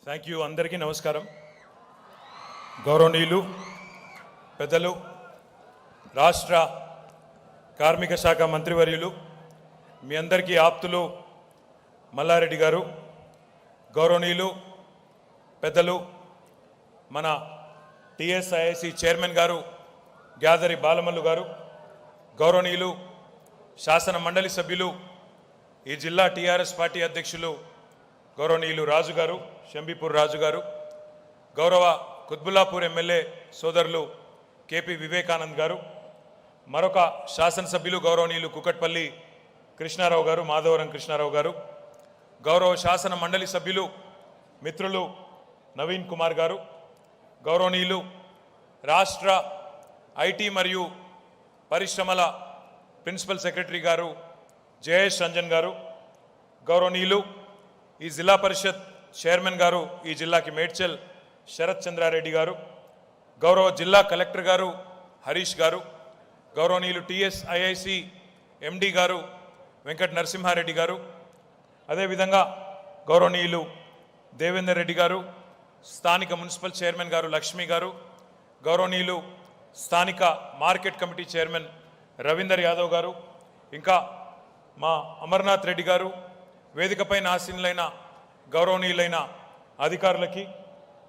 Thank you. అందరికీ నమస్కారం. గౌరవనీయులు పెద్దలు రాష్ట్ర కార్మిక శాఖ మంత్రివర్యులు, మీ అందరికీ ఆప్తులు మల్లారెడ్డి గారు, గౌరవనీయులు పెద్దలు మన టీఎస్ఐఐసి చైర్మన్ గారు గ్యాదరి బాలమల్లు గారు, గౌరవనీయులు శాసన మండలి సభ్యులు ఈ జిల్లా టీఆర్ఎస్ పార్టీ అధ్యక్షులు గౌరవనీయులు రాజు గారు, షంబీపూర్ రాజు గారు, గౌరవ కుత్బుల్లాపూర్ ఎమ్మెల్యే సోదరులు కేపీ వివేకానంద్ గారు, మరొక శాసనసభ్యులు గౌరవనీయులు కుకట్పల్లి కృష్ణారావు గారు, మాధవరం కృష్ణారావు గారు, గౌరవ శాసన మండలి సభ్యులు మిత్రులు నవీన్ కుమార్ గారు, గౌరవనీయులు రాష్ట్ర ఐటీ మరియు పరిశ్రమల ప్రిన్సిపల్ సెక్రటరీ గారు జయేష్ రంజన్ గారు, గౌరవనీయులు ఈ జిల్లా పరిషత్ చైర్మన్ గారు ఈ జిల్లాకి మేడ్చల్ శరత్ చంద్రారెడ్డి గారు, గౌరవ జిల్లా కలెక్టర్ గారు హరీష్ గారు, గౌరవనీయులు టీఎస్ఐఐసి ఎండి గారు వెంకట నరసింహారెడ్డి గారు, అదేవిధంగా గౌరవనీయులు దేవేందర్ రెడ్డి గారు, స్థానిక మున్సిపల్ చైర్మన్ గారు లక్ష్మి గారు, గౌరవనీయులు స్థానిక market committee chairman Ravinder Yadav గారు, ఇంకా మా అమర్నాథ్ రెడ్డి గారు, వేదికపై ఆసీనులైన గౌరవనీయులైన అధికారులకి,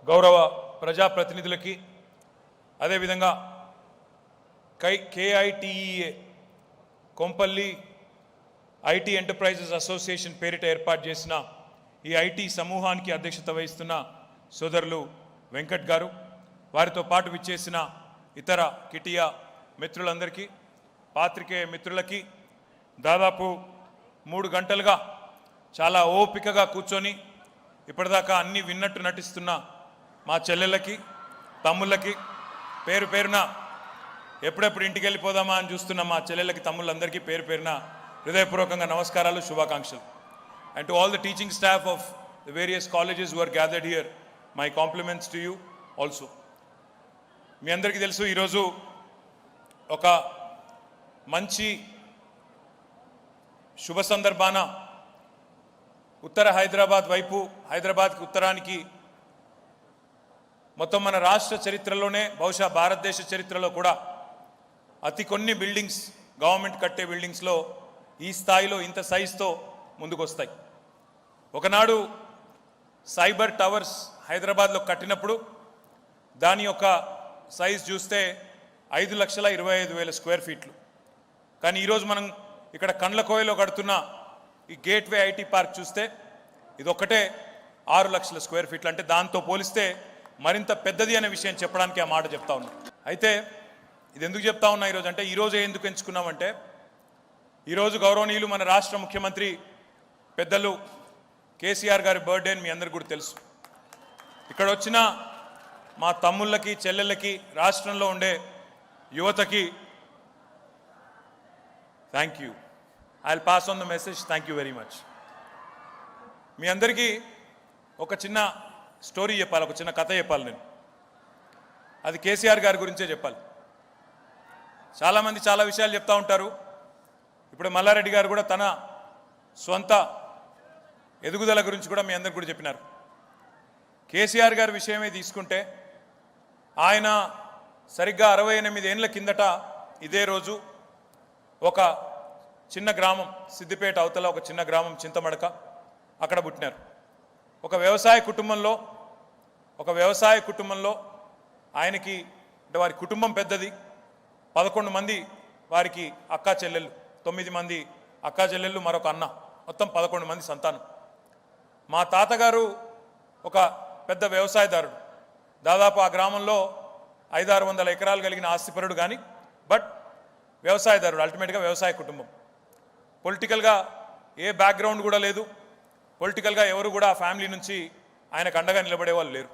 గౌరవ ప్రజాప్రతినిధులకి, అదేవిధంగా కేఐటిఈఏ కొంపల్లి ఐటీ ఎంటర్ప్రైజెస్ అసోసియేషన్ పేరిట ఏర్పాటు చేసిన ఈ ఐటీ సమూహానికి అధ్యక్షత వహిస్తున్న సోదరులు వెంకట్ గారు, వారితో పాటు విచ్చేసిన ఇతర కిటియా మిత్రులందరికీ, పాత్రికేయ మిత్రులకి, దాదాపు 3 గంటలుగా చాలా ఓపికగా కూర్చొని ఇప్పటిదాకా అన్నీ విన్నట్టు నటిస్తున్న మా చెల్లెళ్ళకి, తమ్ముళ్ళకి, పేరు పేరున ఎప్పుడెప్పుడు ఇంటికి వెళ్ళిపోదామా అని చూస్తున్న మా చెల్లెళ్ళకి, తమ్ముళ్ళందరికీ పేరు పేరున హృదయపూర్వకంగా నమస్కారాలు, శుభాకాంక్షలు. And to all the teaching staff of the various colleges who are gathered here, my compliments to you also. మీ అందరికీ తెలుసు, ఈరోజు ఒక మంచి శుభ సందర్భాన ఉత్తర హైదరాబాద్ వైపు, హైదరాబాద్కి ఉత్తరానికి, మొత్తం మన రాష్ట్ర చరిత్రలోనే, బహుశా భారతదేశ చరిత్రలో కూడా అతి కొన్ని బిల్డింగ్స్, గవర్నమెంట్ కట్టే బిల్డింగ్స్లో ఈ స్థాయిలో ఇంత సైజుతో ముందుకు వస్తాయి. ఒకనాడు సైబర్ టవర్స్ హైదరాబాద్లో కట్టినప్పుడు దాని యొక్క సైజ్ చూస్తే 5,25,000 స్క్వేర్ ఫీట్లు. కానీ ఈరోజు మనం ఇక్కడ కండ్లకోయలో కడుతున్న ఈ గేట్వే ఐటీ పార్క్ చూస్తే ఇది ఒక్కటే 6 లక్షల స్క్వేర్ ఫీట్లు. అంటే దాంతో పోలిస్తే మరింత పెద్దది అనే విషయం చెప్పడానికి ఆ మాట చెప్తా ఉన్నా. అయితే ఇది ఎందుకు చెప్తా ఉన్నా ఈరోజు అంటే, ఈరోజు ఎందుకు ఎంచుకున్నామంటే, ఈరోజు గౌరవనీయులు మన రాష్ట్ర ముఖ్యమంత్రి పెద్దలు కేసీఆర్ గారి బర్త్డే అని మీ అందరికీ కూడా తెలుసు. ఇక్కడ వచ్చిన మా తమ్ముళ్ళకి, చెల్లెళ్ళకి, రాష్ట్రంలో ఉండే యువతకి thank you. I will pass on the message. Thank you very much. మీ అందరికీ ఒక చిన్న స్టోరీ చెప్పాలి, ఒక చిన్న కథ చెప్పాలి నేను. అది కేసీఆర్ గారి గురించే చెప్పాలి. చాలామంది చాలా విషయాలు చెప్తూ ఉంటారు. ఇప్పుడు మల్లారెడ్డి గారు కూడా తన స్వంత ఎదుగుదల గురించి కూడా మీ అందరికి కూడా చెప్పినారు. కేసీఆర్ గారి విషయమే తీసుకుంటే, ఆయన సరిగ్గా 68 ఏళ్ల కిందట ఇదే రోజు ఒక చిన్న గ్రామం, సిద్దిపేట అవతల ఒక చిన్న గ్రామం చింతమడక, అక్కడ పుట్టినారు. ఒక వ్యవసాయ కుటుంబంలో ఆయనకి, అంటే వారి కుటుంబం పెద్దది, 11 మంది వారికి అక్కా చెల్లెళ్ళు, 9 మంది అక్కా చెల్లెళ్ళు, మరొక అన్న, మొత్తం 11 మంది సంతానం. మా తాతగారు ఒక పెద్ద వ్యవసాయదారుడు. దాదాపు ఆ గ్రామంలో 500-600 ఎకరాలు కలిగిన ఆస్తిపరుడు, కానీ బట్ వ్యవసాయదారుడు, అల్టిమేట్గా వ్యవసాయ కుటుంబం. పొలిటికల్గా ఏ బ్యాక్గ్రౌండ్ కూడా లేదు. పొలిటికల్గా ఎవరు కూడా ఆ ఫ్యామిలీ నుంచి ఆయనకు అండగా నిలబడే వాళ్ళు లేరు.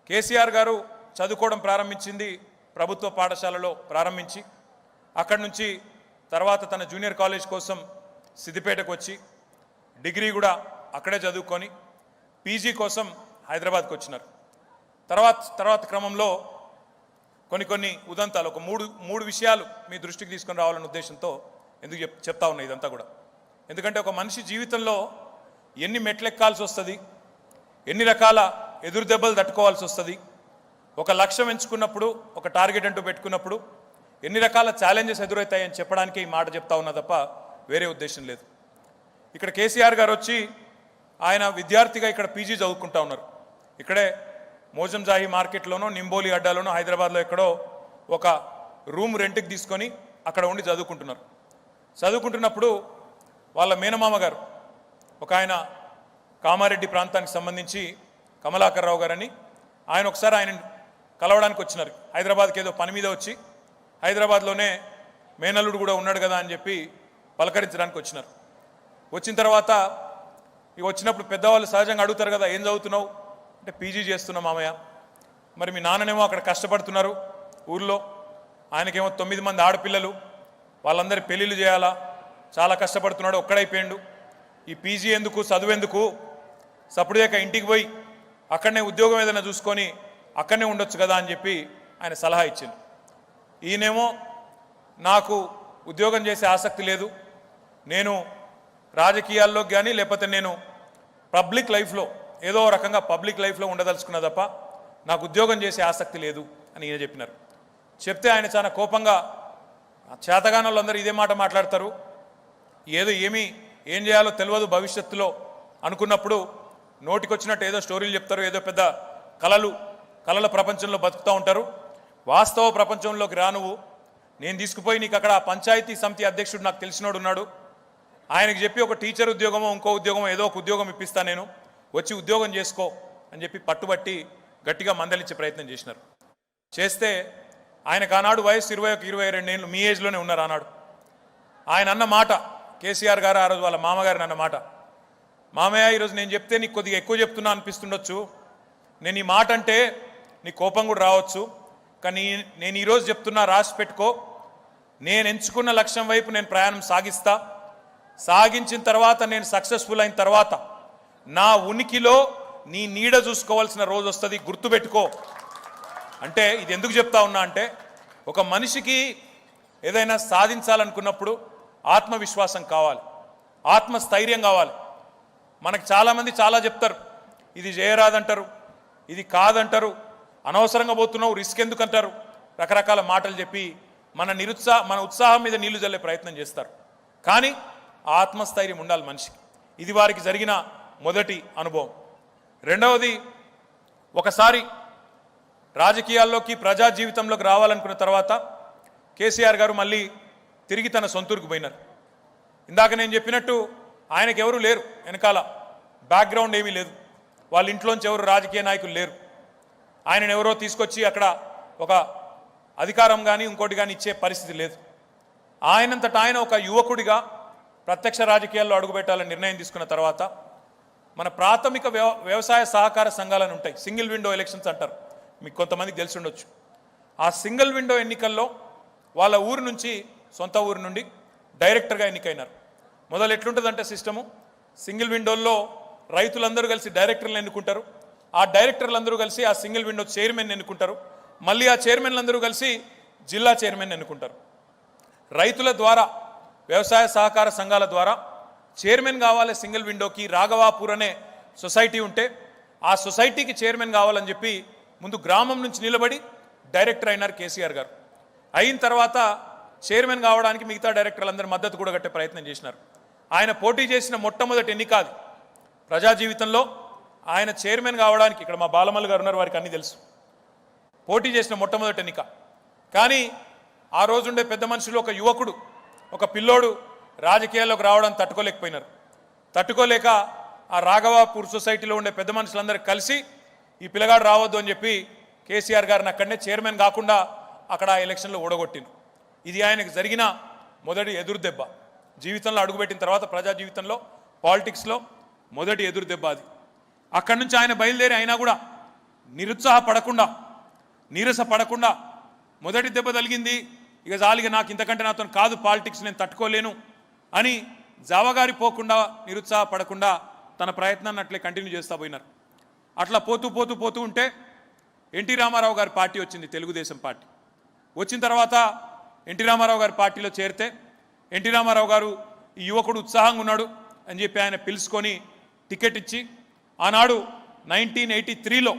కేసీఆర్ గారు చదువుకోవడం ప్రారంభించింది ప్రభుత్వ పాఠశాలలో ప్రారంభించి, అక్కడి నుంచి తర్వాత తన జూనియర్ కాలేజ్ కోసం సిద్దిపేటకు వచ్చి డిగ్రీ కూడా అక్కడే చదువుకొని పీజీ కోసం హైదరాబాద్కి వచ్చినారు. తర్వాత క్రమంలో కొన్ని ఉదంతాలు, ఒక మూడు విషయాలు మీ దృష్టికి తీసుకొని రావాలనే ఉద్దేశంతో ఎందుకు చెప్తా ఉన్నా ఇదంతా కూడా. ఎందుకంటే ఒక మనిషి జీవితంలో ఎన్ని మెట్లెక్కాల్సి వస్తుంది, ఎన్ని రకాల ఎదురు దెబ్బలు తట్టుకోవాల్సి వస్తుంది, ఒక లక్ష్యం ఎంచుకున్నప్పుడు ఒక టార్గెట్ అంటూ పెట్టుకున్నప్పుడు ఎన్ని రకాల ఛాలెంజెస్ ఎదురవుతాయని చెప్పడానికి ఈ మాట చెప్తా ఉన్నా తప్ప వేరే ఉద్దేశం లేదు. ఇక్కడ కేసీఆర్ గారు వచ్చి ఆయన విద్యార్థిగా ఇక్కడ పీజీ చదువుకుంటా ఉన్నారు. ఇక్కడే మోజంజాహి మార్కెట్లోనో నింబోలి అడ్డాలోనో హైదరాబాద్లో ఎక్కడో ఒక రూమ్ రెంట్కి తీసుకొని అక్కడ ఉండి చదువుకుంటున్నారు. చదువుకుంటున్నప్పుడు వాళ్ళ మేనమామ గారు ఒక ఆయన కామారెడ్డి ప్రాంతానికి సంబంధించి కమలాకర్ రావు గారని ఆయన ఒకసారి ఆయన కలవడానికి వచ్చినారు. హైదరాబాద్కి ఏదో పని మీద వచ్చి హైదరాబాద్లోనే మేనల్లుడు కూడా ఉన్నాడు కదా అని చెప్పి పలకరించడానికి వచ్చినారు. వచ్చిన తర్వాత వచ్చినప్పుడు పెద్దవాళ్ళు సహజంగా అడుగుతారు కదా, ఏం చదువుతున్నావు అంటే పీజీ చేస్తున్నా మామయ్య. మరి మీ నాన్ననేమో అక్కడ కష్టపడుతున్నారు ఊర్లో, ఆయనకేమో 9 మంది ఆడపిల్లలు, వాళ్ళందరి పెళ్ళిళ్ళు చేయాలా, చాలా కష్టపడుతున్నాడు, ఒక్కడైపోయాడు, ఈ పీజీ ఎందుకు, చదువెందుకు, సప్పుడుదేక ఇంటికి పోయి అక్కడనే ఉద్యోగం ఏదైనా చూసుకొని అక్కడనే ఉండొచ్చు కదా అని చెప్పి ఆయన సలహా ఇచ్చింది. ఈయనేమో నాకు ఉద్యోగం చేసే ఆసక్తి లేదు, నేను రాజకీయాల్లో కానీ లేకపోతే నేను పబ్లిక్ లైఫ్లో ఏదో రకంగా పబ్లిక్ లైఫ్లో ఉండదలుచుకున్నా తప్ప నాకు ఉద్యోగం చేసే ఆసక్తి లేదు అని ఈయన చెప్పినారు. చెప్తే ఆయన చాలా కోపంగా, చేతగాని వాళ్ళందరూ ఇదే మాట మాట్లాడతారు, ఏదో ఏం చేయాలో తెలియదు భవిష్యత్తులో అనుకున్నప్పుడు నోటికొచ్చినట్టు ఏదో స్టోరీలు చెప్తారు, ఏదో పెద్ద కళల ప్రపంచంలో బతుకుతూ ఉంటారు. వాస్తవ ప్రపంచంలోకి రానువు, నేను తీసుకుపోయి నీకు అక్కడ పంచాయతీ సమితి అధ్యక్షుడు నాకు తెలిసినోడు ఉన్నాడు, ఆయనకు చెప్పి ఒక టీచర్ ఉద్యోగమో ఇంకో ఉద్యోగమో ఏదో ఒక ఉద్యోగం ఇప్పిస్తా, నేను వచ్చి ఉద్యోగం చేసుకో అని చెప్పి పట్టుబట్టి గట్టిగా మందలిచ్చే ప్రయత్నం చేసినారు. చేస్తే ఆయనకు ఆనాడు వయసు 21-22 ఏళ్ళు, మీ ఏజ్లోనే ఉన్నారు ఆనాడు. ఆయన అన్న మాట, కేసీఆర్ గారు ఆ రోజు వాళ్ళ మామగారిని అన్న మాట, మామయ్య ఈరోజు నేను చెప్తే నీకు కొద్దిగా ఎక్కువ చెప్తున్నా అనిపిస్తుండొచ్చు, నేను ఈ మాట అంటే నీ కోపం కూడా రావచ్చు, కానీ నేను ఈరోజు చెప్తున్నా, రాసి పెట్టుకో, నేను ఎంచుకున్న లక్ష్యం వైపు నేను ప్రయాణం సాగిస్తా, సాగించిన తర్వాత నేను సక్సెస్ఫుల్ అయిన తర్వాత నా ఉనికిలో నీ నీడ చూసుకోవాల్సిన రోజు వస్తుంది, గుర్తుపెట్టుకో. అంటే ఇది ఎందుకు చెప్తా ఉన్నా అంటే, ఒక మనిషికి ఏదైనా సాధించాలనుకున్నప్పుడు ఆత్మవిశ్వాసం కావాలి, ఆత్మస్థైర్యం కావాలి. మనకు చాలామంది చాలా చెప్తారు, ఇది చేయరాదంటారు, ఇది కాదంటారు, అనవసరంగా పోతున్నావు, రిస్క్ ఎందుకు అంటారు, రకరకాల మాటలు చెప్పి మన ఉత్సాహం మీద నీళ్లు చల్లే ప్రయత్నం చేస్తారు. కానీ ఆత్మస్థైర్యం ఉండాలి మనిషికి. ఇది వారికి జరిగిన మొదటి అనుభవం. రెండవది, ఒకసారి రాజకీయాల్లోకి ప్రజా జీవితంలోకి రావాలనుకున్న తర్వాత కేసీఆర్ గారు మళ్ళీ తిరిగి తన సొంతూరుకు పోయినారు. ఇందాక నేను చెప్పినట్టు ఆయనకు ఎవరు లేరు, వెనకాల బ్యాక్గ్రౌండ్ ఏమీ లేదు, వాళ్ళ ఇంట్లోంచి ఎవరు రాజకీయ నాయకులు లేరు. ఆయనను ఎవరో తీసుకొచ్చి అక్కడ ఒక అధికారం కానీ ఇంకోటి కానీ ఇచ్చే పరిస్థితి లేదు. ఆయనంతటా ఆయన ఒక యువకుడిగా ప్రత్యక్ష రాజకీయాల్లో అడుగుపెట్టాలని నిర్ణయం తీసుకున్న తర్వాత మన ప్రాథమిక వ్యవసాయ సహకార సంఘాలను ఉంటాయి, సింగిల్ విండో ఎలక్షన్స్ అంటారు, మీకు కొంతమందికి తెలిసి ఉండొచ్చు. ఆ సింగిల్ విండో ఎన్నికల్లో వాళ్ళ ఊరు నుంచి, సొంత ఊరు నుండి డైరెక్టర్గా ఎన్నికైనారు. మొదలు ఎట్లుంటుందంటే సిస్టము, సింగిల్ విండోల్లో రైతులందరూ కలిసి డైరెక్టర్లను ఎన్నుకుంటారు, ఆ డైరెక్టర్లందరూ కలిసి ఆ సింగిల్ విండో చైర్మన్ ఎన్నుకుంటారు, మళ్ళీ ఆ చైర్మన్లందరూ కలిసి జిల్లా చైర్మన్ ఎన్నుకుంటారు. రైతుల ద్వారా, వ్యవసాయ సహకార సంఘాల ద్వారా చైర్మన్ కావాలి సింగిల్ విండోకి. రాఘవాపూర్ అనే సొసైటీ ఉంటే ఆ సొసైటీకి చైర్మన్ కావాలని చెప్పి ముందు గ్రామం నుంచి నిలబడి డైరెక్టర్ అయినారు కేసీఆర్ గారు. అయిన తర్వాత చైర్మన్ కావడానికి మిగతా డైరెక్టర్లందరూ మద్దతు కూడా కట్టే ప్రయత్నం చేసినారు. ఆయన పోటీ చేసిన మొట్టమొదటి ఎన్నిక అది. ప్రజా జీవితంలో ఆయన చైర్మన్ కావడానికి, ఇక్కడ మా బాలమల్లి గారు ఉన్నారు, వారికి అన్నీ తెలుసు, పోటీ చేసిన మొట్టమొదటి ఎన్నిక. కానీ ఆ రోజుండే పెద్ద మనుషులు, ఒక యువకుడు, ఒక పిల్లోడు రాజకీయాల్లోకి రావడం తట్టుకోలేకపోయినారు. తట్టుకోలేక ఆ రాఘవాపూర్ సొసైటీలో ఉండే పెద్ద మనుషులందరూ కలిసి ఈ పిల్లగాడు రావద్దు అని చెప్పి కేసీఆర్ గారిని అక్కడనే చైర్మన్ కాకుండా అక్కడ ఆ ఎలక్షన్లో ఓడగొట్టింది. ఇది ఆయనకు జరిగిన మొదటి ఎదురు దెబ్బ. జీవితంలో అడుగుపెట్టిన తర్వాత ప్రజా జీవితంలో, పాలిటిక్స్లో మొదటి ఎదురు దెబ్బ అది. అక్కడి నుంచి ఆయన బయలుదేరి అయినా కూడా నిరుత్సాహపడకుండా, నీరసపడకుండా, మొదటి దెబ్బ తగిలింది, ఇక జాలిగా నాకు ఇంతకంటే నాతో కాదు పాలిటిక్స్, నేను తట్టుకోలేను అని జావగారిపోకుండా, నిరుత్సాహపడకుండా తన ప్రయత్నాన్ని అట్లే కంటిన్యూ చేస్తూ పోయినారు. అట్లా పోతూ ఉంటే ఎన్టీ రామారావు గారి పార్టీ వచ్చింది, తెలుగుదేశం పార్టీ. వచ్చిన తర్వాత ఎన్టీ రామారావు గారి పార్టీలో చేరితే ఎన్టీ రామారావు గారు ఈ యువకుడు ఉత్సాహంగా ఉన్నాడు అని చెప్పి ఆయన పిలుచుకొని టికెట్ ఇచ్చి ఆనాడు 1983లో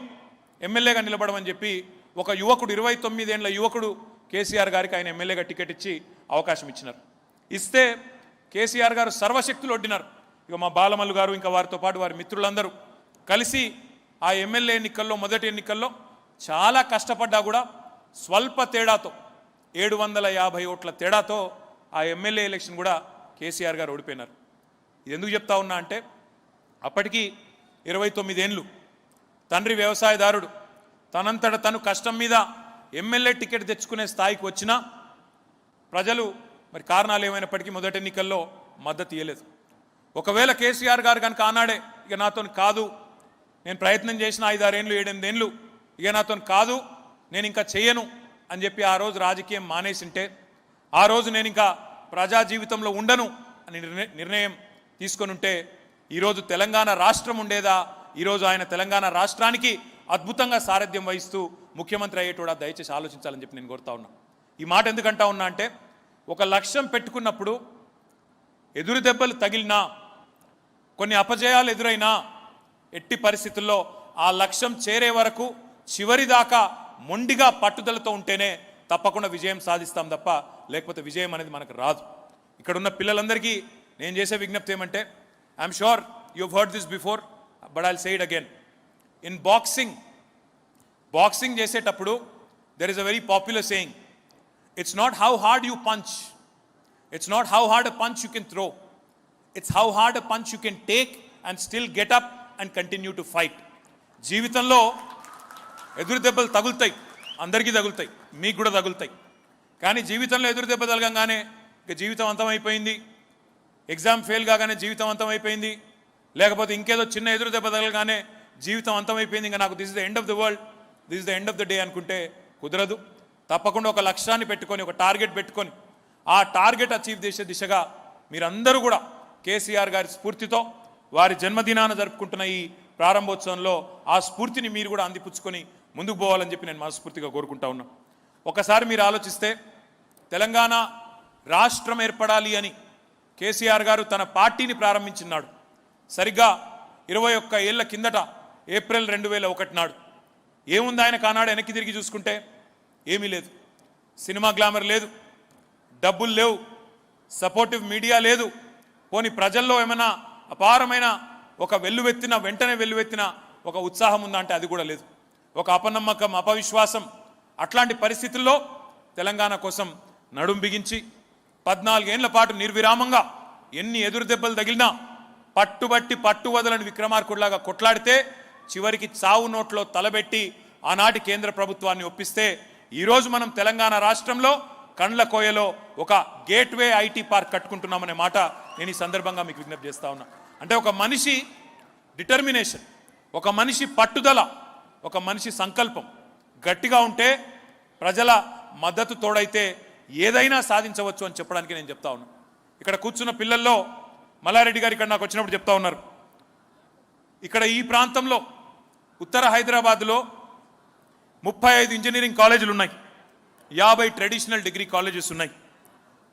ఎమ్మెల్యేగా నిలబడమని చెప్పి ఒక యువకుడు 29 ఏళ్ల యువకుడు కేసీఆర్ గారికి ఆయన ఎమ్మెల్యేగా టికెట్ ఇచ్చి అవకాశం ఇచ్చినారు. ఇస్తే కేసీఆర్ గారు సర్వశక్తులు ఒడ్డినారు. ఇక మా బాలమల్లు గారు ఇంకా వారితో పాటు వారి మిత్రులందరూ కలిసి ఆ ఎమ్మెల్యే ఎన్నికల్లో మొదటి ఎన్నికల్లో చాలా కష్టపడ్డా కూడా స్వల్ప తేడాతో 750 ఓట్ల తేడాతో ఆ ఎమ్మెల్యే ఎలక్షన్ కూడా కేసీఆర్ గారు ఓడిపోయినారు. ఇది ఎందుకు చెప్తా ఉన్నా అంటే అప్పటికి 29 ఏళ్ళు తండ్రి వ్యవసాయదారుడు తనంతట తను కష్టం మీద ఎమ్మెల్యే టికెట్ తెచ్చుకునే స్థాయికి వచ్చినా ప్రజలు మరి కారణాలు ఏమైనప్పటికీ మొదటి ఎన్నికల్లో మద్దతు ఇవ్వలేదు. ఒకవేళ కేసీఆర్ గారు కనుక ఆనాడే ఇక నాతో కాదు, నేను ప్రయత్నం చేసిన 5-6 ఏళ్ళు 7-8 ఏళ్ళు ఇక నాతో కాదు, నేను ఇంకా చేయను అని చెప్పి ఆ రోజు రాజకీయం మానేసింటే, ఆ రోజు నేను ఇంకా ప్రజా జీవితంలో ఉండను అని నిర్ణయం తీసుకొని ఉంటే ఈరోజు తెలంగాణ రాష్ట్రం ఉండేదా? ఈరోజు ఆయన తెలంగాణ రాష్ట్రానికి అద్భుతంగా సారథ్యం వహిస్తూ ముఖ్యమంత్రి అయ్యేటోడా? దయచేసి ఆలోచించాలని చెప్పి నేను కోరుతా ఉన్నా. ఈ మాట ఎందుకంటా ఉన్నా అంటే ఒక లక్ష్యం పెట్టుకున్నప్పుడు ఎదురు దెబ్బలు తగిలినా, కొన్ని అపజయాలు ఎదురైనా ఎట్టి పరిస్థితుల్లో ఆ లక్ష్యం చేరే వరకు చివరి దాకా మొండిగా పట్టుదలతో ఉంటేనే తప్పకుండా విజయం సాధిస్తాం తప్ప లేకపోతే విజయం అనేది మనకు రాదు. ఇక్కడ ఉన్న పిల్లలందరికీ నేను చేసే విజ్ఞప్తి ఏమంటే, I'm sure you heard this before but I'll say it again. In boxing చేసేటప్పుడు there is a very popular saying, it's not how hard you punch, it's not how hard a punch you can throw, it's how hard a punch you can take and still get up and continue to fight. జీవితంలో ఎదురు దెబ్బలు తగులుతాయి, అందరికీ తగులుతాయి, మీకు కూడా తగులుతాయి. కానీ జీవితంలో ఎదురు దెబ్బ తగలంగానే ఇక జీవితం అంతమైపోయింది, ఎగ్జామ్ ఫెయిల్ కాగానే జీవితం అంతమైపోయింది, లేకపోతే ఇంకేదో చిన్న ఎదురు దెబ్బ తగలగానే జీవితం అంతమైపోయింది, ఇంకా నాకు this is the end of the world, this is the end of the day అనుకుంటే కుదరదు. తప్పకుండా ఒక లక్ష్యాన్ని పెట్టుకొని, ఒక టార్గెట్ పెట్టుకొని ఆ టార్గెట్ అచీవ్ చేసే దిశగా మీరందరూ కూడా కేసీఆర్ గారి స్ఫూర్తితో వారి జన్మదినాన జరుపుకుంటున్న ఈ ప్రారంభోత్సవంలో ఆ స్ఫూర్తిని మీరు కూడా అందిపుచ్చుకొని ముందుకు పోవాలని చెప్పి నేను మనస్ఫూర్తిగా కోరుకుంటా ఉన్నా. ఒకసారి మీరు ఆలోచిస్తే తెలంగాణ రాష్ట్రం ఏర్పడాలి అని కేసీఆర్ గారు తన పార్టీని ప్రారంభించినాడు సరిగ్గా 21 ఏళ్ల కిందట ఏప్రిల్ 2001 నాడు. ఏముంది ఆయనకు ఆనాడు వెనక్కి తిరిగి చూసుకుంటే? ఏమీ లేదు. సినిమా గ్లామర్ లేదు, డబ్బులు లేవు, సపోర్టివ్ మీడియా లేదు, పోని ప్రజల్లో ఏమైనా అపారమైన ఒక వెంటనే వెల్లువెత్తిన ఒక ఉత్సాహం ఉందా అంటే అది కూడా లేదు. ఒక అపనమ్మకం, అపవిశ్వాసం, అట్లాంటి పరిస్థితుల్లో తెలంగాణ కోసం నడుం బిగించి 14 ఏళ్ల పాటు నిర్విరామంగా ఎన్ని ఎదురు దెబ్బలు తగిలినా పట్టుబట్టి పట్టు వదలని విక్రమార్కుడిలాగా కొట్లాడితే చివరికి చావు నోట్లో తలబెట్టి ఆనాటి కేంద్ర ప్రభుత్వాన్ని ఒప్పిస్తే ఈరోజు మనం తెలంగాణ రాష్ట్రంలో కండ్ల కోయలో ఒక గేట్వే ఐటీ పార్క్ కట్టుకుంటున్నామనే మాట నేను ఈ సందర్భంగా మీకు విజ్ఞప్తి చేస్తా ఉన్నా. అంటే ఒక మనిషి డిటర్మినేషన్, ఒక మనిషి పట్టుదల, ఒక మనిషి సంకల్పం గట్టిగా ఉంటే, ప్రజల మద్దతు తోడైతే ఏదైనా సాధించవచ్చు అని చెప్పడానికి నేను చెప్తా ఉన్నా. ఇక్కడ కూర్చున్న పిల్లల్లో మల్లారెడ్డి గారు ఇక్కడ నాకు వచ్చినప్పుడు చెప్తా ఉన్నారు, ఇక్కడ ఈ ప్రాంతంలో ఉత్తర హైదరాబాద్లో 35 ఇంజనీరింగ్ కాలేజీలు ఉన్నాయి, 50 ట్రెడిషనల్ డిగ్రీ కాలేజెస్ ఉన్నాయి,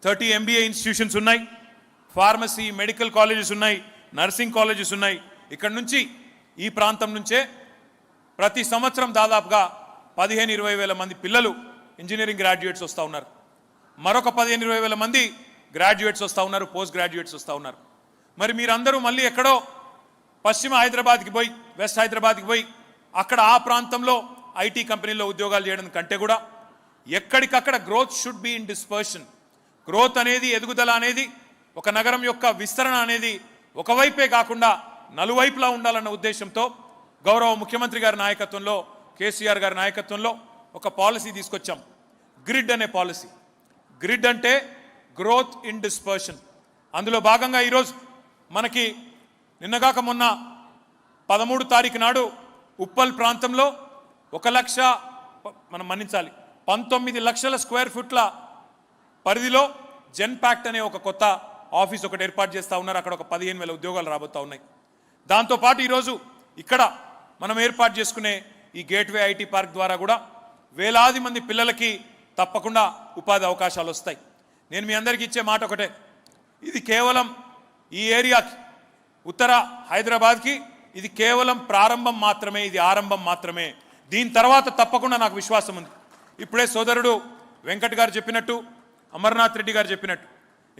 30 MBA ఇన్స్టిట్యూషన్స్ ఉన్నాయి, ఫార్మసీ, మెడికల్ కాలేజెస్ ఉన్నాయి, నర్సింగ్ కాలేజెస్ ఉన్నాయి. ఇక్కడ నుంచి ఈ ప్రాంతం నుంచే ప్రతి సంవత్సరం దాదాపుగా 15-20 వేల మంది పిల్లలు ఇంజనీరింగ్ గ్రాడ్యుయేట్స్ వస్తూ ఉన్నారు. మరొక 15-20 వేల మంది గ్రాడ్యుయేట్స్ వస్తూ ఉన్నారు, పోస్ట్ గ్రాడ్యుయేట్స్ వస్తూ ఉన్నారు. మరి మీరందరూ మళ్ళీ ఎక్కడో పశ్చిమ హైదరాబాద్కి పోయి, వెస్ట్ హైదరాబాద్కి పోయి అక్కడ ఆ ప్రాంతంలో ఐటీ కంపెనీలో ఉద్యోగాలు చేయడం కంటే కూడా ఎక్కడికక్కడ growth should be in dispersion. Growth అనేది, ఎదుగుదల అనేది, ఒక నగరం యొక్క విస్తరణ అనేది ఒకవైపే కాకుండా నలువైపులా ఉండాలన్న ఉద్దేశంతో గౌరవ ముఖ్యమంత్రి గారి నాయకత్వంలో, కేసీఆర్ గారి నాయకత్వంలో ఒక పాలసీ తీసుకొచ్చాం, గ్రిడ్ అనే పాలసీ. గ్రిడ్ అంటే గ్రోత్ ఇన్ డిస్పర్షన్. అందులో భాగంగా ఈరోజు మనకి నిన్నగాక మొన్న 13 తారీఖు నాడు ఉప్పల్ ప్రాంతంలో 19 లక్షల స్క్వేర్ ఫుట్ల పరిధిలో జెన్పాక్ట్ అనే ఒక కొత్త ఆఫీస్ ఒకటి ఏర్పాటు చేస్తూ ఉన్నారు. అక్కడ ఒక 15,000 ఉద్యోగాలు రాబోతూ ఉన్నాయి. దాంతోపాటు ఈరోజు ఇక్కడ మనం ఏర్పాటు చేసుకునే ఈ గేట్వే ఐటీ పార్క్ ద్వారా కూడా వేలాది మంది పిల్లలకి తప్పకుండా ఉపాధి అవకాశాలు వస్తాయి. నేను మీ అందరికీ ఇచ్చే మాట ఒకటే, ఇది కేవలం ఈ ఏరియాకి, ఉత్తర హైదరాబాద్కి ఇది కేవలం ప్రారంభం మాత్రమే, ఇది ఆరంభం మాత్రమే. దీని తర్వాత తప్పకుండా నాకు విశ్వాసం ఉంది. ఇప్పుడే సోదరుడు వెంకట్ గారు చెప్పినట్టు, అమర్నాథ్ రెడ్డి గారు చెప్పినట్టు,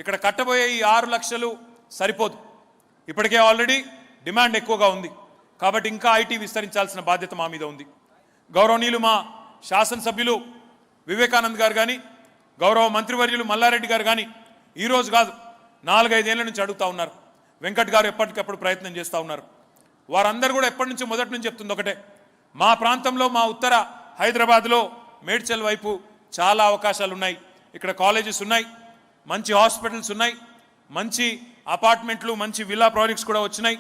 ఇక్కడ కట్టబోయే ఈ 6 లక్షలు సరిపోదు. ఇప్పటికే ఆల్రెడీ డిమాండ్ ఎక్కువగా ఉంది. కాబట్టి ఇంకా ఐటీ విస్తరించాల్సిన బాధ్యత మా మీద ఉంది. గౌరవనీయులు మా శాసనసభ్యులు వివేకానంద్ గారు కానీ, గౌరవ మంత్రివర్యులు మల్లారెడ్డి గారు కానీ ఈరోజు కాదు 4-5 ఏళ్ల నుంచి అడుగుతూ ఉన్నారు. వెంకట్ గారు ఎప్పటికప్పుడు ప్రయత్నం చేస్తూ ఉన్నారు. వారందరూ కూడా ఎప్పటి నుంచి మొదటి నుంచి చెప్తుంది ఒకటే, మా ప్రాంతంలో, మా ఉత్తర హైదరాబాద్లో మేడ్చల్ వైపు చాలా అవకాశాలు ఉన్నాయి. ఇక్కడ కాలేజెస్ ఉన్నాయి, మంచి హాస్పిటల్స్ ఉన్నాయి, మంచి అపార్ట్మెంట్లు, మంచి విల్లా ప్రాజెక్ట్స్ కూడా వచ్చినాయి,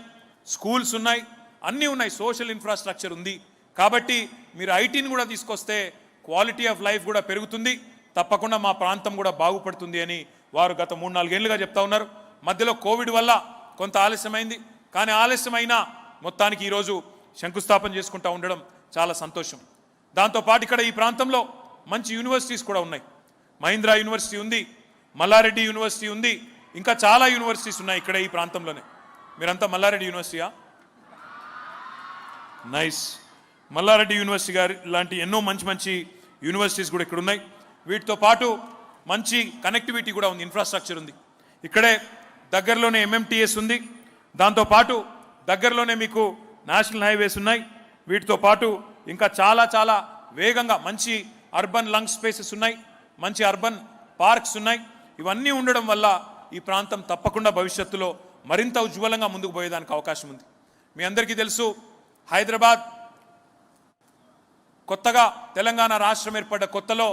స్కూల్స్ ఉన్నాయి, అన్నీ ఉన్నాయి, సోషల్ ఇన్ఫ్రాస్ట్రక్చర్ ఉంది. కాబట్టి మీరు ఐటీని కూడా తీసుకొస్తే క్వాలిటీ ఆఫ్ లైఫ్ కూడా పెరుగుతుంది, తప్పకుండా మా ప్రాంతం కూడా బాగుపడుతుంది అని వారు గత 3-4 ఏళ్లుగా చెప్తా ఉన్నారు. మధ్యలో కోవిడ్ వల్ల కొంత ఆలస్యమైంది, కానీ ఆలస్యమైనా మొత్తానికి ఈరోజు శంకుస్థాపన చేసుకుంటూ ఉండడం చాలా సంతోషం. దాంతోపాటు ఇక్కడ ఈ ప్రాంతంలో మంచి యూనివర్సిటీస్ కూడా ఉన్నాయి. మహీంద్రా యూనివర్సిటీ ఉంది, మల్లారెడ్డి యూనివర్సిటీ ఉంది, ఇంకా చాలా యూనివర్సిటీస్ ఉన్నాయి ఇక్కడ ఈ ప్రాంతంలోనే. మీరంతా మల్లారెడ్డి యూనివర్సిటీయా? నైస్. మల్లారెడ్డి యూనివర్సిటీ గారి లాంటి ఎన్నో మంచి మంచి యూనివర్సిటీస్ కూడా ఇక్కడ ఉన్నాయి. వీటితో పాటు మంచి కనెక్టివిటీ కూడా ఉంది, ఇన్ఫ్రాస్ట్రక్చర్ ఉంది. ఇక్కడే దగ్గరలోనే ఎంఎంటీఎస్ ఉంది, దాంతోపాటు దగ్గరలోనే మీకు నేషనల్ హైవేస్ ఉన్నాయి. వీటితో పాటు ఇంకా చాలా చాలా వేగంగా మంచి అర్బన్ లంగ్ స్పేసెస్ ఉన్నాయి, మంచి అర్బన్ పార్క్స్ ఉన్నాయి. ఇవన్నీ ఉండడం వల్ల ఈ ప్రాంతం తప్పకుండా భవిష్యత్తులో మరింత ఉజ్వలంగా ముందుకు పోయేదానికి అవకాశం ఉంది. మీ అందరికీ తెలుసు, హైదరాబాద్ కొత్తగా తెలంగాణ రాష్ట్రం ఏర్పడ్డ కొత్తలో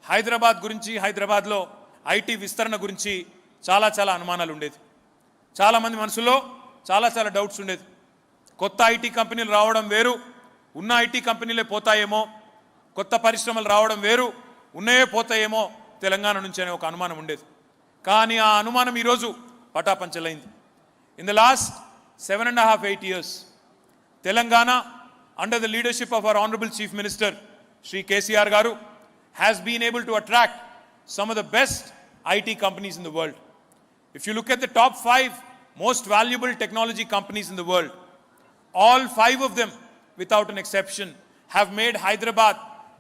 హైదరాబాద్ గురించి, హైదరాబాద్లో ఐటీ విస్తరణ గురించి చాలా చాలా అనుమానాలు ఉండేది. చాలామంది మనసులో చాలా చాలా డౌట్స్ ఉండేది. కొత్త ఐటీ కంపెనీలు రావడం వేరు, ఉన్న ఐటీ కంపెనీలే పోతాయేమో, కొత్త పరిశ్రమలు రావడం వేరు, ఉన్నాయే పోతాయేమో తెలంగాణ నుంచి అనే ఒక అనుమానం ఉండేది. కానీ ఆ అనుమానం ఈరోజు పటాపంచలైంది. In the last 7.5-8 years, Telangana under the leadership of our Honorable Chief Minister, Shri KCR Garu, has been able to attract some of the best IT companies in the world. If you look at the top 5 most valuable technology companies in the world, all 5 of them, without an exception, have made Hyderabad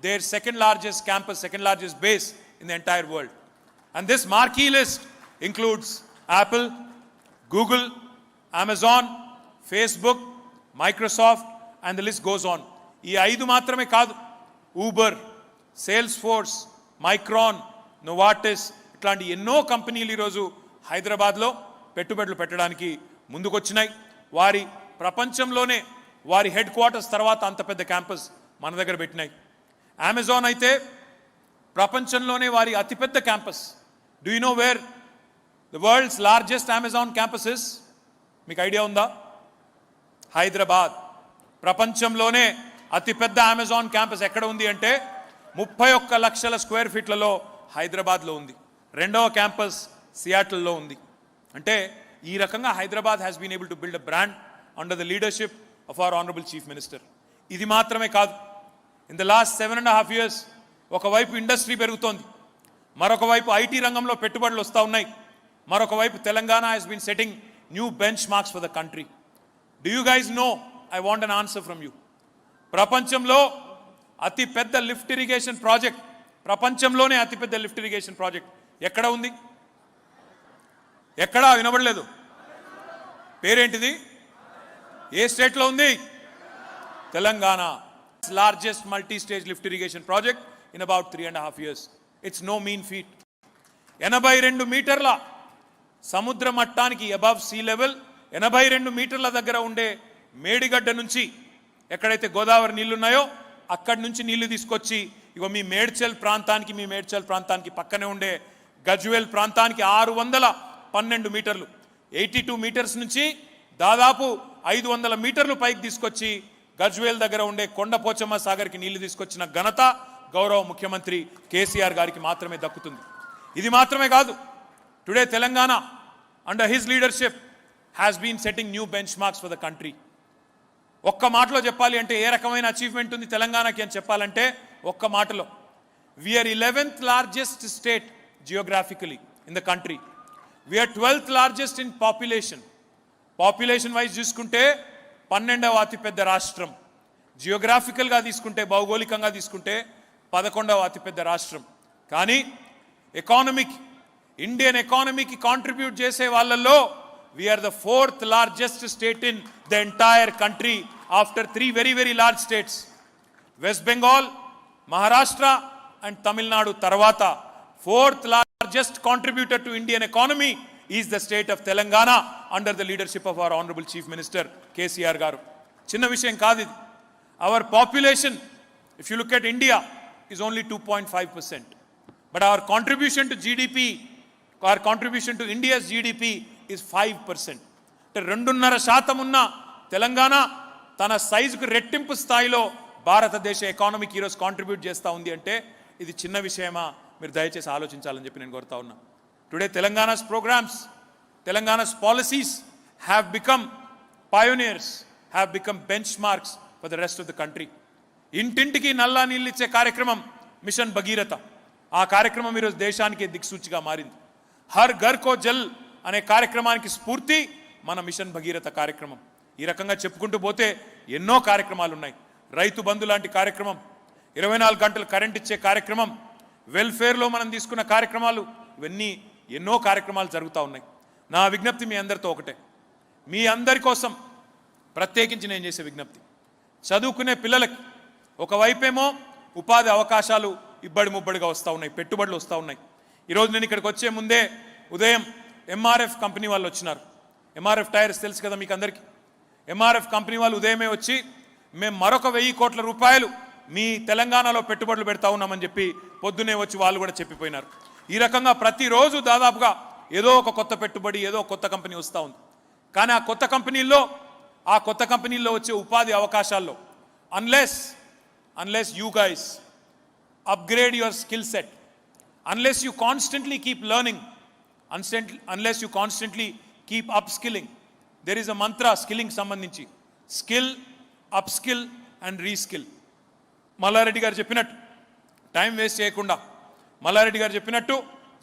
their second largest campus, second largest base in the entire world. And this marquee list includes Apple, Google, Amazon, Facebook, Microsoft, and the list goes on. ఈ 5 మాత్రమే కాదు, Uber, sales force, micron, Novartis, ఇట్లాంటి ఎన్నో కంపెనీలు ఈరోజు హైదరాబాద్లో పెట్టుబడులు పెట్టడానికి ముందుకొచ్చినాయి. వారి ప్రపంచంలోనే వారి హెడ్ క్వార్టర్స్ తర్వాత అంత పెద్ద క్యాంపస్ మన దగ్గర పెట్టినాయి. అమెజాన్ అయితే ప్రపంచంలోనే వారి అతిపెద్ద campus. Do you know where the world's largest Amazon campus is? మీకు ఐడియా ఉందా? హైదరాబాద్. ప్రపంచంలోనే అతిపెద్ద అమెజాన్ క్యాంపస్ ఎక్కడ ఉంది అంటే 31 లక్షల స్క్వేర్ ఫీట్లలో హైదరాబాద్లో ఉంది. రెండవ క్యాంపస్ సియాటిల్లో ఉంది. అంటే ఈ రకంగా Hyderabad has been able to build a brand under the leadership of our honourable chief minister. ఇది మాత్రమే కాదు, ఇన్ ద లాస్ట్ 7.5 years ఒకవైపు ఇండస్ట్రీ పెరుగుతోంది, మరొక వైపు ఐటీ రంగంలో పెట్టుబడులు వస్తూ ఉన్నాయి, మరొక వైపు Telangana has been setting new benchmarks for the country. Do you guys know, I want an answer from you, ప్రపంచంలో అతి పెద్ద లిఫ్ట్ ఇరిగేషన్ ప్రాజెక్ట్, ప్రపంచంలోనే అతిపెద్ద లిఫ్ట్ ఇరిగేషన్ ప్రాజెక్ట్ ఎక్కడ ఉంది? ఎక్కడా వినబడలేదు. పేరేంటిది? ఏ స్టేట్లో ఉంది? Telangana. Largest multi stage lift irrigation project in about 3.5 years. It's no mean feat. 82 మీటర్ల సముద్ర మట్టానికి అబవ్ సీ లెవెల్, 82 మీటర్ల దగ్గర ఉండే మేడిగడ్డ నుంచి ఎక్కడైతే గోదావరి నీళ్లున్నాయో అక్కడి నుంచి నీళ్లు తీసుకొచ్చి ఇగో మీ మేడ్చల్ ప్రాంతానికి పక్కనే ఉండే గజ్వేల్ ప్రాంతానికి 612 మీటర్లు, 82 మీటర్స్ నుంచి దాదాపు 500 మీటర్లు పైకి తీసుకొచ్చి గజ్వేల్ దగ్గర ఉండే కొండపోచమ్మ సాగర్కి నీళ్లు తీసుకొచ్చిన ఘనత గౌరవ ముఖ్యమంత్రి కేసీఆర్ గారికి మాత్రమే దక్కుతుంది. ఇది మాత్రమే కాదు, today Telangana under his leadership has been setting new benchmarks for the country. ఒక్క మాటలో చెప్పాలి అంటే ఏ రకమైన అచీవ్మెంట్ ఉంది తెలంగాణకి అని చెప్పాలంటే ఒక్క మాటలో, we are 11th largest state geographically in the country. We are 12th largest in population. Population wise చూసుకుంటే 12వ అతిపెద్ద రాష్ట్రం, జియోగ్రాఫికల్గా తీసుకుంటే భౌగోళికంగా తీసుకుంటే 11వ అతిపెద్ద రాష్ట్రం. కానీ ఇండియన్ ఎకానమీకి కాంట్రిబ్యూట్ చేసే వాళ్ళల్లో we are the 4th largest state in the entire country after 3 very very large states. West Bengal, Maharashtra and Tamil Nadu తర్వాత 4th largest contributor to Indian economy is the state of Telangana under the leadership of our honorable Chief Minister KCR garu. చిన్న విషయం కాదు ఇది. Our population, if you look at India, is only 2.5%. But our contribution to GDP, our contribution to India's GDP is 5%. అంటే 2.5% ఉన్న తెలంగాణ తన సైజుకు రెట్టింపు స్థాయిలో భారతదేశ ఎకానమీకి ఈరోజు కాంట్రిబ్యూట్ చేస్తూ ఉంది అంటే ఇది చిన్న విషయమా? మీరు దయచేసి ఆలోచించాలని చెప్పి నేను కోరుతా ఉన్నా. Today Telangana's programmes, Telangana's policies have become pioneers, have become benchmarks for the rest of the country. ఇంటింటికి నల్లా నీళ్ళు ఇచ్చే కార్యక్రమం మిషన్ భగీరథ. ఆ కార్యక్రమం ఈరోజు దేశానికి దిక్సూచిగా మారింది. హర్ ఘర్ కో జల్ అనే కార్యక్రమానికి స్ఫూర్తి మన మిషన్ భగీరథ కార్యక్రమం. ఈ రకంగా చెప్పుకుంటూ పోతే ఎన్నో కార్యక్రమాలు ఉన్నాయి. రైతు బంధు లాంటి కార్యక్రమం, 24 గంటలు కరెంట్ ఇచ్చే కార్యక్రమం, వెల్ఫేర్లో మనం తీసుకున్న కార్యక్రమాలు, ఇవన్నీ ఎన్నో కార్యక్రమాలు జరుగుతూ ఉన్నాయి. నా విజ్ఞప్తి మీ అందరితో ఒకటే, మీ అందరి కోసం ప్రత్యేకించి నేను చేసే విజ్ఞప్తి, చదువుకునే పిల్లలకి ఒకవైపేమో ఉపాధి అవకాశాలు ఇబ్బడి ముబ్బడిగా వస్తూ ఉన్నాయి, పెట్టుబడులు వస్తూ ఉన్నాయి. ఈరోజు నేను ఇక్కడికి వచ్చే ముందే ఉదయం ఎంఆర్ఎఫ్ కంపెనీ వాళ్ళు వచ్చినారు. ఎంఆర్ఎఫ్ టైర్స్ తెలుసు కదా మీకు అందరికీ. ఎంఆర్ఎఫ్ కంపెనీ వాళ్ళు ఉదయమే వచ్చి మేము మరొక 1000 కోట్ల రూపాయలు మీ తెలంగాణలో పెట్టుబడులు పెడతా ఉన్నామని చెప్పి పొద్దునే వచ్చి వాళ్ళు కూడా చెప్పిపోయినారు. ఈ రకంగా ప్రతిరోజు దాదాపుగా ఏదో ఒక కొత్త పెట్టుబడి, ఏదో కొత్త కంపెనీ వస్తూ ఉంది. కానీ ఆ కొత్త కంపెనీల్లో వచ్చే ఉపాధి అవకాశాల్లో unless you guys upgrade your skill set, unless you constantly keep learning, unless you constantly keep upskilling, there is a mantra skilling sambandhinchi, skill, upskill and reskill. Mallareddy గారు చెప్పినట్టు టైం వేస్ట్ చేయకుండా, మల్లారెడ్డి గారు చెప్పినట్టు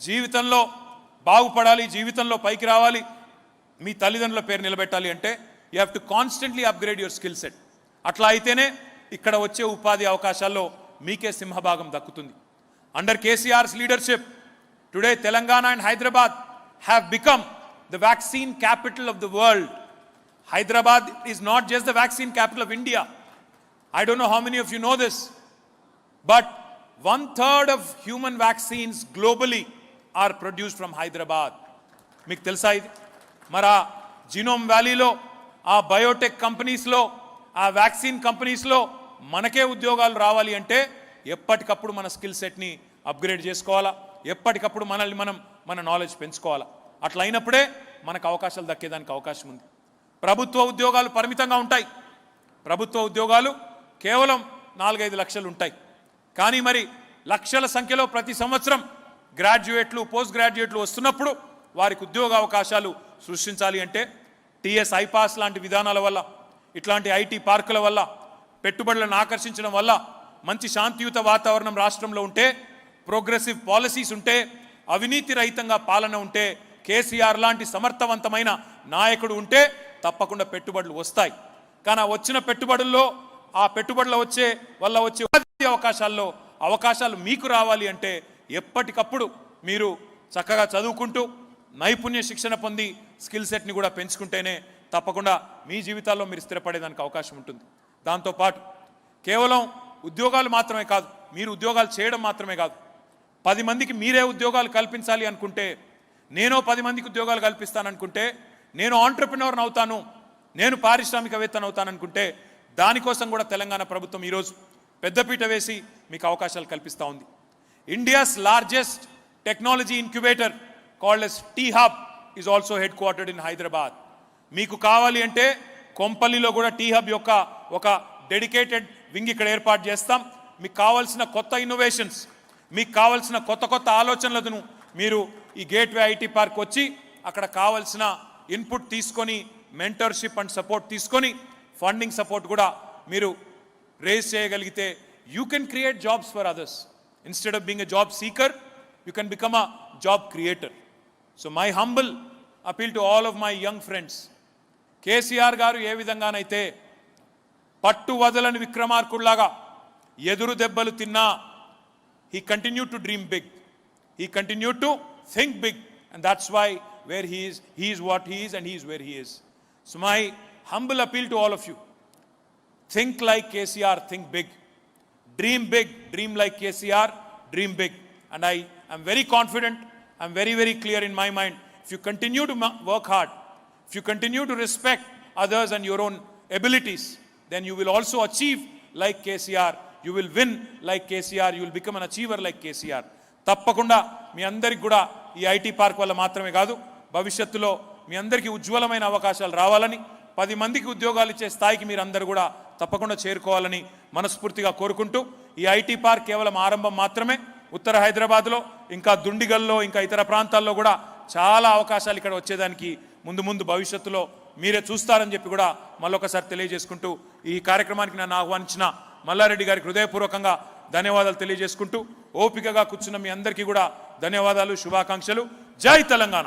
జీవితంలో బాగుపడాలి, జీవితంలో పైకి రావాలి, మీ తల్లిదండ్రుల పేరు నిలబెట్టాలి అంటే you have to constantly upgrade your skill set. అట్లా అయితేనే ఇక్కడ వచ్చే ఉపాధి అవకాశాల్లో మీకే సింహభాగం దక్కుతుంది. Under KCR's leadership today Telangana and Hyderabad have become the vaccine capital of the world. Hyderabad is not just the vaccine capital of India. I don't know how many of you know this, but 1/3 of human vaccines globally are produced from Hyderabad. మీకు తెలుసా ఇది? మరి ఆ genome వ్యాలీలో, ఆ Biotech కంపెనీస్లో, ఆ vaccine కంపెనీస్లో మనకే ఉద్యోగాలు రావాలి అంటే ఎప్పటికప్పుడు మన స్కిల్ సెట్ని అప్గ్రేడ్ చేసుకోవాలా, ఎప్పటికప్పుడు మన నాలెడ్జ్ పెంచుకోవాలా. అట్లా అయినప్పుడే మనకు అవకాశాలు దక్కేదానికి అవకాశం ఉంది. ప్రభుత్వ ఉద్యోగాలు పరిమితంగా ఉంటాయి. ప్రభుత్వ ఉద్యోగాలు కేవలం 4-5 లక్షలు ఉంటాయి. కానీ మరి లక్షల సంఖ్యలో ప్రతి సంవత్సరం గ్రాడ్యుయేట్లు, పోస్ట్ గ్రాడ్యుయేట్లు వస్తున్నప్పుడు వారికి ఉద్యోగ అవకాశాలు సృష్టించాలి అంటే టీఎస్ ఐపాస్ లాంటి విధానాల వల్ల, ఇట్లాంటి ఐటీ పార్కుల వల్ల, పెట్టుబడులను ఆకర్షించడం వల్ల మంచి శాంతియుత వాతావరణం రాష్ట్రంలో ఉంటే, ప్రోగ్రెసివ్ పాలసీస్ ఉంటే, అవినీతి రహితంగా పాలన ఉంటే, కేసీఆర్ లాంటి సమర్థవంతమైన నాయకుడు ఉంటే తప్పకుండా పెట్టుబడులు వస్తాయి. కానీ వచ్చిన పెట్టుబడుల్లో, ఆ పెట్టుబడుల వచ్చే అవకాశాలు మీకు రావాలి అంటే ఎప్పటికప్పుడు మీరు చక్కగా చదువుకుంటూ నైపుణ్య శిక్షణ పొంది స్కిల్ సెట్ని కూడా పెంచుకుంటేనే తప్పకుండా మీ జీవితాల్లో మీరు స్థిరపడేదానికి అవకాశం ఉంటుంది. దాంతోపాటు కేవలం ఉద్యోగాలు మాత్రమే కాదు, మీరు ఉద్యోగాలు చేయడం మాత్రమే కాదు, 10 మందికి మీరే ఉద్యోగాలు కల్పించాలి అనుకుంటే, నేను 10 మందికి ఉద్యోగాలు కల్పిస్తాననుకుంటే, నేను ఆంటర్ప్రెన్యూర్ని అవుతాను, నేను పారిశ్రామికవేత్తను అవుతాననుకుంటే దానికోసం కూడా తెలంగాణ ప్రభుత్వం ఈరోజు పెద్దపీట వేసి మీకు అవకాశాలు కల్పిస్తూ ఉంది. India's largest technology incubator called as tea-hub is also head quartered in Hyderabad. మీకు కావాలి అంటే కొంపల్లిలో కూడా టీ-హబ్ యొక్క ఒక డెడికేటెడ్ వింగ్ ఇక్కడ ఏర్పాటు చేస్తాం. మీకు కావాల్సిన కొత్త ఇన్నోవేషన్స్, మీకు కావాల్సిన కొత్త ఆలోచనలను మీరు ఈ గేట్వే ఐటీ పార్క్ వచ్చి అక్కడ కావాల్సిన ఇన్పుట్ తీసుకొని, మెంటర్షిప్ అండ్ సపోర్ట్ తీసుకొని, ఫండింగ్ సపోర్ట్ కూడా మీరు రేస్ చేయగలిగితే you can create jobs for others. Instead of being a job seeker, you can become a job creator. So my humble appeal to all of my young friends, KCR గారు ఏ విధంగానైతే పట్టు వదలని విక్రమార్కుల్లాగా ఎదురు దెబ్బలు తిన్నా he continued to dream big, he continued to think big, and that's why where he is what he is, and he is where he is. So my humble appeal to all of you, think like KCR, think big, dream like KCR, dream big. And I am very confident, I'm very, very clear in my mind, if you continue to work hard, if you continue to respect others and your own abilities, then you will also achieve like KCR, you will win like KCR, you will become an achiever like KCR. తప్పకుండా మీ అందరికి కూడా ఈ IT park వల్ల మాత్రమే కాదు, భవిష్యత్తులో మీ అందరికీ ఉజ్వలమైన అవకాశాలు రావాలని, 10 మందికి ఉద్యోగాలు ఇచ్చే స్థాయికి మీరు అందరూ కూడా తప్పకుండా చేరుకోవాలని మనస్ఫూర్తిగా కోరుకుంటూ, ఈ ఐటీ పార్క్ కేవలం ఆరంభం మాత్రమే. ఉత్తర హైదరాబాద్లో ఇంకా దుండిగల్లో ఇంకా ఇతర ప్రాంతాల్లో కూడా చాలా అవకాశాలు ఇక్కడ వచ్చేదానికి ముందు భవిష్యత్తులో మీరే చూస్తారని చెప్పి కూడా మళ్ళొకసారి తెలియజేసుకుంటూ, ఈ కార్యక్రమానికి నన్ను ఆహ్వానించిన మల్లారెడ్డి గారికి హృదయపూర్వకంగా ధన్యవాదాలు తెలియజేసుకుంటూ, ఓపికగా కూర్చున్న మీ అందరికీ కూడా ధన్యవాదాలు, శుభాకాంక్షలు. జై తెలంగాణ.